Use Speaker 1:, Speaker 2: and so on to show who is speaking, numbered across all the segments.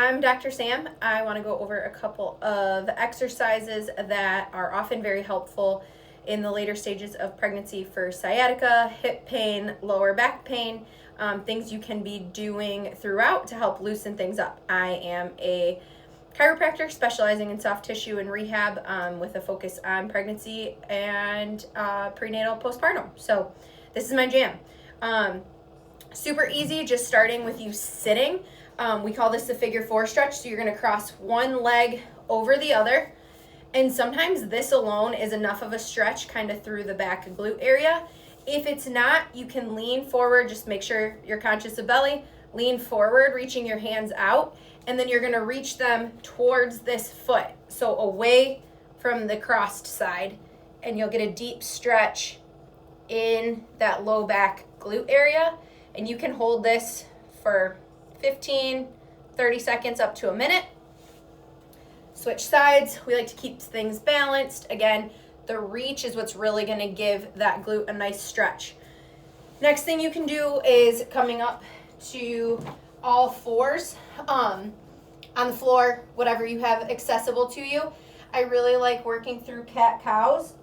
Speaker 1: I'm Dr. Sam. I want to go over a couple of exercises that are often very helpful in the later stages of pregnancy for sciatica, hip pain, lower back pain, things you can be doing throughout to help loosen things up. I am a chiropractor specializing in soft tissue and rehab with a focus on pregnancy and prenatal postpartum. So this is my jam. Super easy, just starting with you sitting. We call this the figure 4 stretch. So you're going to cross one leg over the other. And sometimes this alone is enough of a stretch kind of through the back glute area. If it's not, you can lean forward. Just make sure you're conscious of belly. Lean forward, reaching your hands out. And then you're going to reach them towards this foot. So away from the crossed side. And you'll get a deep stretch in that low back glute area. And you can hold this for 15, 30 seconds up to a minute. Switch sides. We like to keep things balanced. Again, the reach is what's really going to give that glute a nice stretch. Next thing you can do is coming up to all fours on the floor, whatever you have accessible to you. I really like working through cat-cows,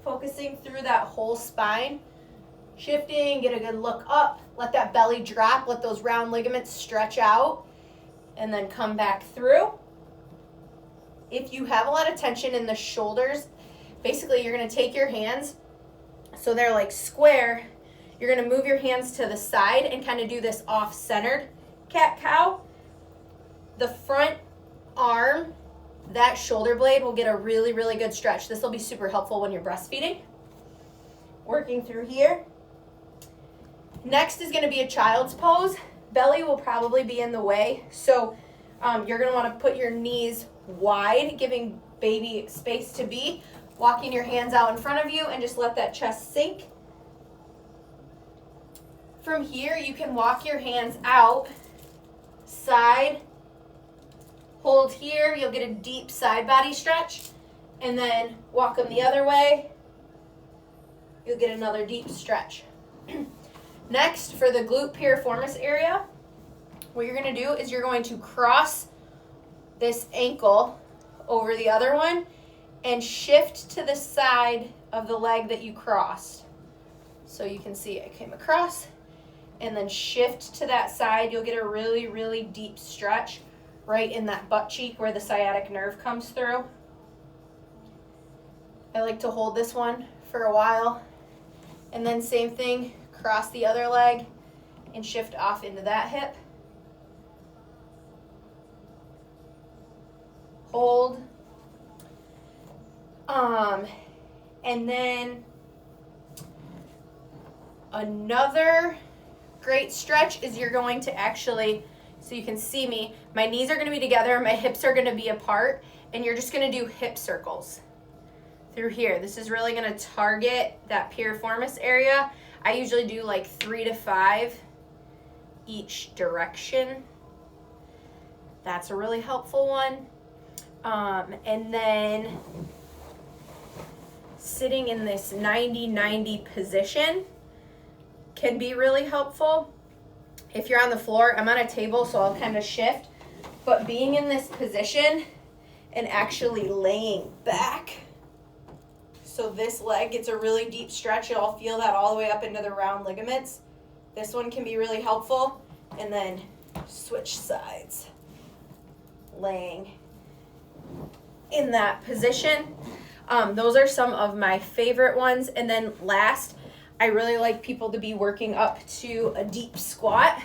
Speaker 1: focusing through that whole spine, shifting, get a good look up, let that belly drop, let those round ligaments stretch out, and then come back through. If you have a lot of tension in the shoulders, basically you're going to take your hands, so they're like square, you're going to move your hands to the side and kind of do this off-centered cat-cow. The front arm, that shoulder blade will get a really, really good stretch. This will be super helpful when you're breastfeeding. Working through here. Next is going to be a child's pose. Belly will probably be in the way, so you're going to want to put your knees wide, giving baby space to be, walking your hands out in front of you, and just let that chest sink. From here, you can walk your hands out, side, hold here, you'll get a deep side body stretch, and then walk them the other way, you'll get another deep stretch. Next, for the glute piriformis area, what you're going to do is you're going to cross this ankle over the other one and shift to the side of the leg that you crossed. So you can see I came across and then shift to that side. You'll get a really, really deep stretch right in that butt cheek where the sciatic nerve comes through. I like to hold this one for a while. And then same thing, cross the other leg and shift off into that hip. Hold. And then another great stretch is you're going to actually, so you can see me, my knees are going to be together, my hips are going to be apart, and you're just going to do hip circles through here. This is really going to target that piriformis area. I usually do like 3 to 5 each direction. That's a really helpful one. And then sitting in this 90-90 position can be really helpful. If you're on the floor, I'm on a table, so I'll kind of shift. But being in this position and actually laying back, so this leg gets a really deep stretch. You'll feel that all the way up into the round ligaments. This one can be really helpful. And then switch sides. Laying in that position. Those are some of my favorite ones. And then last, I really like people to be working up to a deep squat.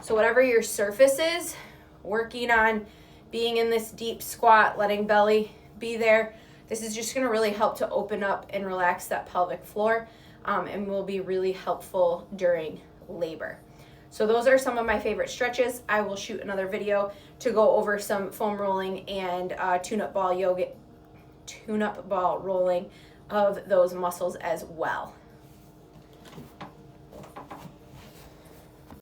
Speaker 1: So whatever your surface is, working on being in this deep squat, letting belly be there. This is just going to really help to open up and relax that pelvic floor, and will be really helpful during labor. So those are some of my favorite stretches. I will shoot another video to go over some foam rolling and tune-up ball rolling of those muscles as well.